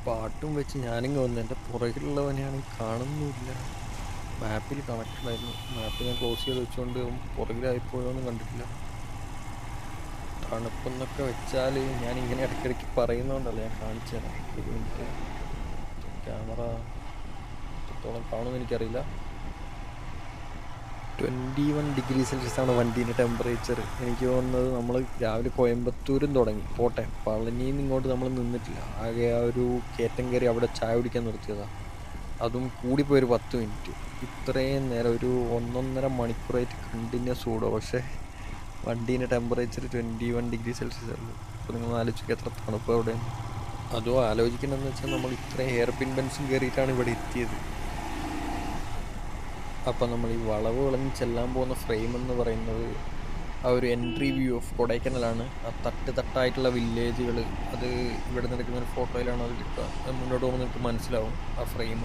പാട്ടും വെച്ച് ഞാനിങ്ങ് വന്നു. എൻ്റെ പുറകിലുള്ളവനെയാണെങ്കിൽ കാണുന്നുമില്ല. മാപ്പിൽ കണക്റ്റഡ് ആയിരുന്നു. മാപ്പ് ഞാൻ ക്ലോസ് ചെയ്ത് വെച്ചുകൊണ്ട് അവൻ പുറകിലായിപ്പോയോന്നും കണ്ടിട്ടില്ല. തണുപ്പെന്നൊക്കെ വെച്ചാൽ ഞാനിങ്ങനെ ഇടയ്ക്കിടയ്ക്ക് പറയുന്നതുകൊണ്ടല്ല, ഞാൻ കാണിച്ചു തരാം. ഒരു മിനിറ്റ്. ക്യാമറ എത്രത്തോളം കാണുമെന്ന് എനിക്കറിയില്ല. 21 ഡിഗ്രി സെൽഷ്യസ് ആണ് വണ്ടീൻ്റെ ടെമ്പറേച്ചർ. എനിക്ക് തോന്നുന്നത് നമ്മൾ രാവിലെ കോയമ്പത്തൂരും തുടങ്ങി, പോട്ടെ പളനിയിൽ നിന്ന് ഇങ്ങോട്ട് നമ്മൾ നിന്നിട്ടില്ല. ആകെ ആ ഒരു കയറ്റം കയറി അവിടെ ചായ കുടിക്കാൻ നിർത്തിയതാണ്. അതും കൂടിപ്പോയൊരു 10 മിനിറ്റ്. ഇത്രയും നേരം ഒരു 1.5 മണിക്കൂറായിട്ട് കണ്ടിന്യൂസ് ഓടുക. പക്ഷേ വണ്ടീൻ്റെ ടെമ്പറേച്ചർ 21 ഡിഗ്രി സെൽഷ്യസ് ഉള്ളൂ. അപ്പോൾ നിങ്ങൾ ആലോചിക്കുക എത്ര തണുപ്പ് അവിടെ. അതോ ആലോചിക്കണമെന്ന് വെച്ചാൽ നമ്മൾ ഇത്രയും ഹെയർ പിൻ ബെൻസും കയറിയിട്ടാണ് ഇവിടെ എത്തിയത്. അപ്പം നമ്മൾ ഈ വളവ് വളഞ്ഞ് ചെല്ലാൻ പോകുന്ന ഫ്രെയിം എന്ന് പറയുന്നത് ആ ഒരു എൻട്രി വ്യൂ ഓഫ് കൊടൈക്കനാലാണ്. ആ തട്ട് തട്ടായിട്ടുള്ള വില്ലേജുകൾ, അത് ഇവിടെ നിൽക്കുന്ന ഒരു ഫോട്ടോയിലാണ് അത് കിട്ടുക. അത് മുന്നോട്ട് പോകുമ്പോൾ നിങ്ങൾക്ക് മനസ്സിലാവും ആ ഫ്രെയിം.